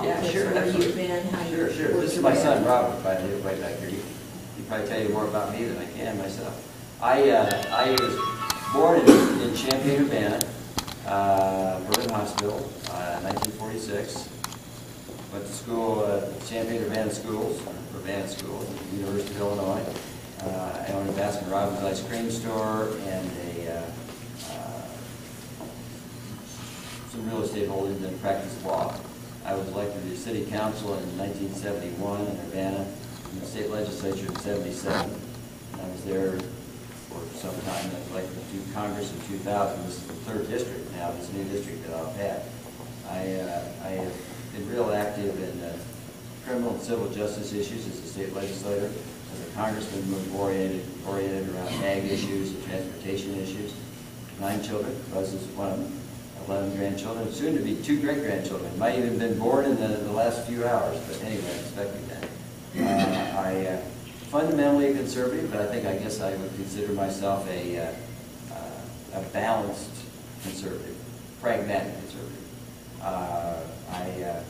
Yeah, just sure, where absolutely. you've been, how Sure, you've sure. worked This is my son, together. Robert, by the way, right back here. He'd probably tell you more about me than I can myself. I was born in Champaign, Urbana, Berlin Hospital, 1946. Went to school at Champaign Urbana Schools, University of Illinois. I owned a Baskin Robbins ice cream store and some real estate holdings and practiced law. I was elected to the city council in 1971 in Urbana, and the state legislature in 77. And I was there for some time. I was elected to Congress in 2000. This is the 3rd district now, this new district that I've had. I have been real active in criminal and civil justice issues as a state legislator, as a congressman, oriented around ag issues and transportation issues. 9 children, Buzz is one of them. 11 grandchildren, soon to be 2 great-grandchildren. Might even have been born in the last few hours, but anyway, I'm expecting that. I fundamentally a conservative, but I guess I would consider myself a balanced conservative, pragmatic conservative. I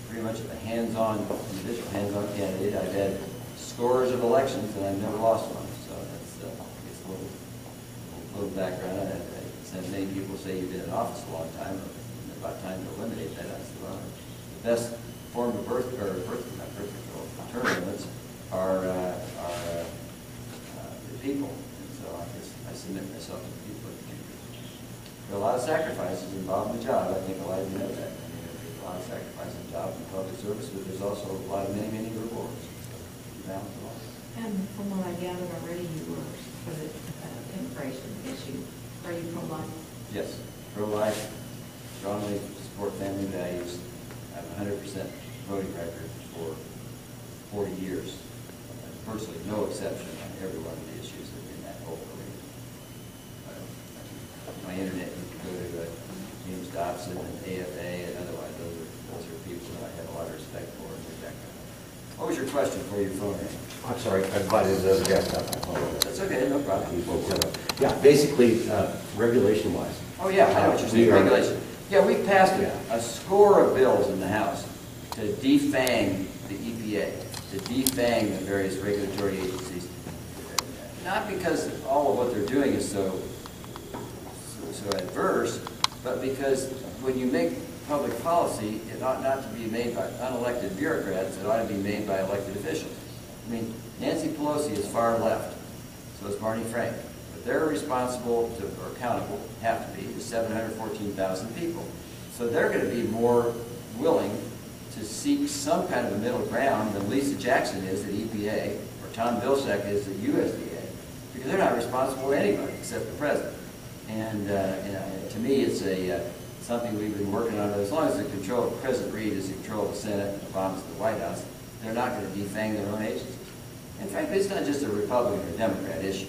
pretty much a hands-on individual, hands-on candidate. I've had scores of elections and I've never lost one, so that's I guess a little background. And many people say you've been in office a long time, but it's about time to eliminate that. I said, well, the best form of birth control, term limits are the people. And so I guess I submit myself to the people. There are a lot of sacrifices involved in the job. I think a lot of you know that. I mean, there's a lot of sacrifice in the job in public service, but there's also a lot of many rewards. You balance it all. And from what I gathered already, you were for the immigration issue. Are you pro-life? Yes, pro-life, strongly support family values. I have a 100% voting record for 40 years. Virtually no exception on every one of the issues that are in that whole arena. My internet, you can go to James Dobson and AFA and otherwise, those are people that I have a lot of respect for and their background. What was your question for your phone ring? I'm sorry, I invited the guest up. That's okay, no problem. Yeah, basically, regulation-wise. Oh yeah, I know what you're saying, regulation. Yeah, we passed a score of bills in the House to defang the EPA, to defang the various regulatory agencies. Not because all of what they're doing is so adverse, but because when you make public policy, it ought not to be made by unelected bureaucrats, it ought to be made by elected officials. I mean, Nancy Pelosi is far left, so is Barney Frank. But they're responsible to, or accountable, have to be, to 714,000 people. So they're going to be more willing to seek some kind of a middle ground than Lisa Jackson is at EPA, or Tom Vilsack is at USDA, because they're not responsible to anybody except the president. And to me, it's something we've been working on. As long as President Reed is in control of the Senate and Obama's in the White House, they're not going to defang their own agencies. And frankly, it's not just a Republican or Democrat issue.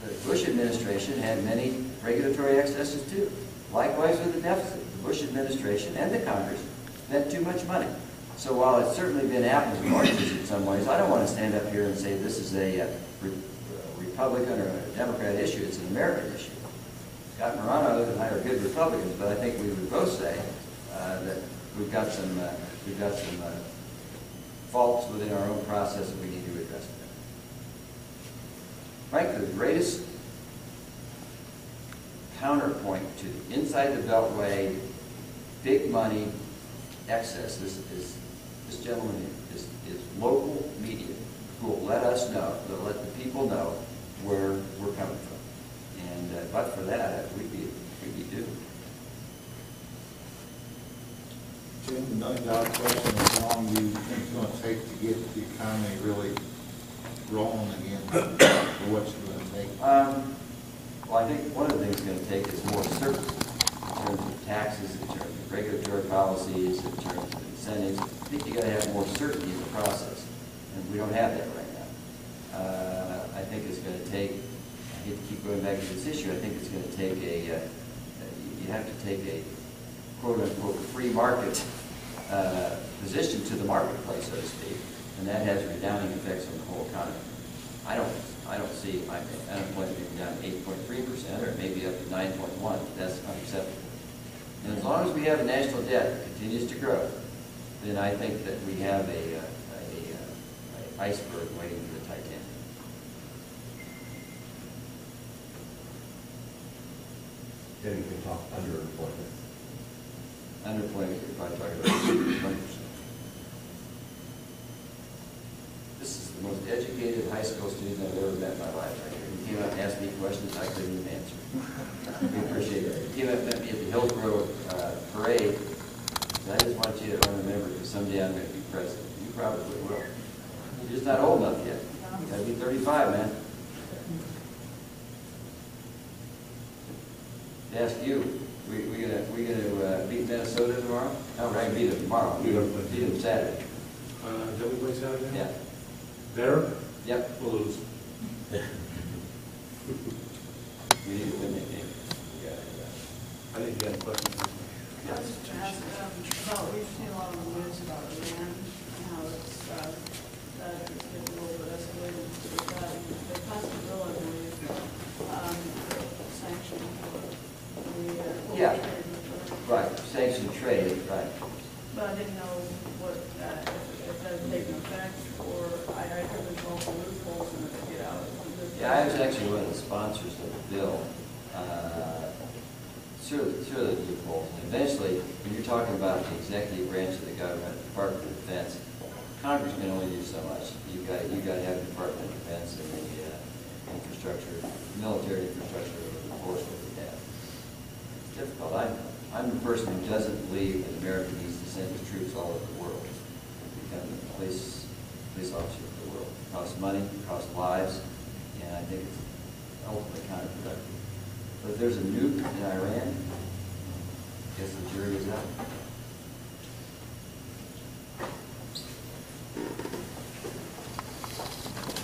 The Bush administration had many regulatory excesses too. Likewise with the deficit. The Bush administration and the Congress spent too much money. So while it's certainly been apples and oranges in some ways, I don't want to stand up here and say this is a Republican or a Democrat issue. It's an American issue. Scott Morano and I are good Republicans, but I think we would both say that we've got some faults within our own process that we need to address. Frankly, the greatest counterpoint to inside the Beltway, big money excess is this gentleman here, is local media who will let us know, they'll let the people know where we're coming from. And but for that, we'd be doomed. Jim, the million-dollar question is how long do you think it's going to take to get the economy really rolling again, or what's it going to take? Well, I think one of the things it's going to take is more certainty in terms of taxes, in terms of regulatory policies, in terms of incentives. I think you've got to have more certainty in the process, and we don't have that right now. I think it's going to take, I hate to keep going back to this issue, I think it's going to take you have to take a quote-unquote free market position to the marketplace, so to speak, and that has redounding effects on the whole economy. I don't see unemployment being down 8.3% or maybe up to 9.1%. That's unacceptable. And as long as we have a national debt that continues to grow, then I think that we have a iceberg waiting for the Titanic. Then you can talk underemployment. Unemployment, you're probably talking about 20%. This is the most educated high school student I've ever met in my life right here. He came out and asked me questions I couldn't even answer. We appreciate it. He came out and met me at the Hillsborough parade. And I just want you to remember, because someday I'm going to be president. You probably will. You're just not old enough yet. You got to be 35, man. To ask you, we gonna beat Minnesota tomorrow? No, we're gonna beat them tomorrow. Beat them Saturday. Don't we play Saturday? Yeah. There? Yep. We'll lose. We need to win that game. I think you got a question. I was just ask about, we've seen a lot of the news about Iran and how it's, that it's getting a little bit escalated with that, and the possibility of sanction for the Yeah. trade. Right, sanctioned trade, right. But I didn't know what, if that had taken effect, or I heard there's multiple loopholes in it to get out. Yeah, I was actually one of the sponsors of the bill. Sure, the loopholes. And eventually, when you're talking about the executive branch of the government, Department of Defense, Congress can only do so much. You've got to have the Department of Defense and the infrastructure, military infrastructure of the force that we have. It's difficult. I'm the person who doesn't believe that America needs to send its troops all over the world to become the police officer of the world. It costs money, it costs lives, and I think it's ultimately counterproductive. But if there's a nuke in Iran, I guess the jury is out.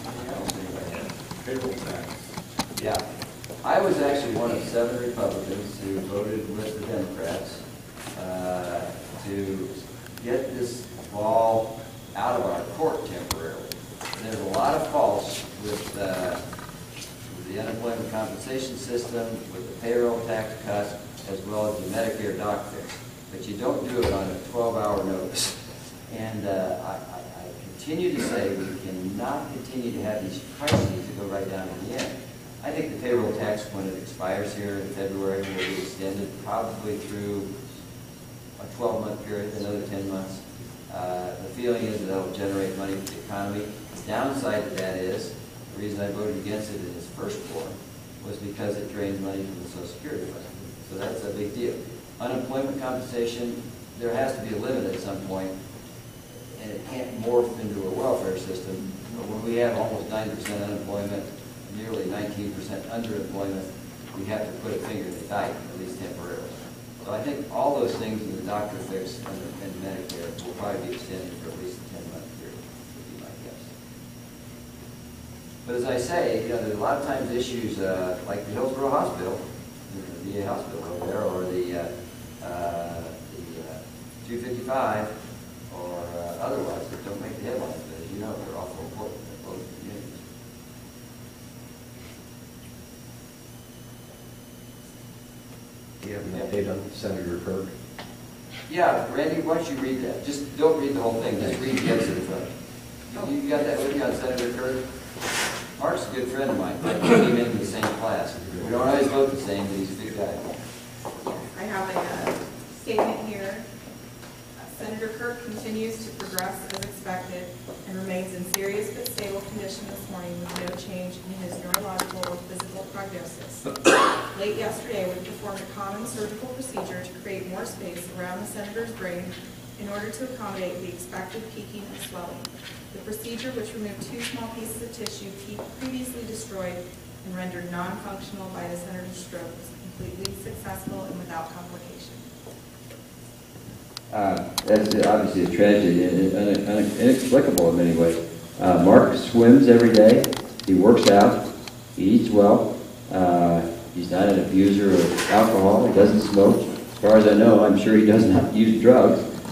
Anything else, anybody? Payroll tax. Yeah. I was actually one of 7 Republicans who voted with the Democrats to get this ball out of our court temporarily. And there's a lot of faults with the unemployment compensation system, with the payroll tax cuts, as well as the Medicare doc fix. But you don't do it on a 12-hour notice. And I continue to say we cannot continue to have these crises that go right down to the end. I think the payroll tax, when it expires here in February, will be extended probably through a 12-month period, another 10 months. The feeling is that it will generate money for the economy. The downside to that is, the reason I voted against it in its first form was because it drains money from the Social Security fund. So that's a big deal. Unemployment compensation, there has to be a limit at some point, and it can't morph into a welfare system. But when we have almost 90% unemployment, nearly 19% underemployment, we have to put a finger in the dike, at least temporarily. So I think all those things in the doctor fix and Medicare will probably be extended for at least a 10-month period, would be my guess. But as I say, there's a lot of times issues like the Hillsborough Hospital, the VA hospital over there, or the 255, or otherwise that don't make the headlines, but as you know, they're awful important in both communities. Do you have an update on Senator Kirk? Yeah, Randy, why don't you read that? Just don't read the whole thing, just read the exit from it. You got that with you on Senator Kirk? Mark's a good friend of mine. I came in the same class. We don't always vote the same, but he's a good guy. I have a statement here. Senator Kirk continues to progress as expected and remains in serious but stable condition this morning with no change in his neurological or physical prognosis. Late yesterday, we performed a common surgical procedure to create more space around the senator's brain in order to accommodate the expected peaking of swelling. The procedure, which removed 2 small pieces of tissue previously destroyed and rendered non-functional by the senator's stroke, was completely successful and without complication. That's obviously a tragedy and inexplicable in many ways. Mark swims every day. He works out. He eats well. He's not an abuser of alcohol. He doesn't smoke. As far as I know, I'm sure he does not use drugs.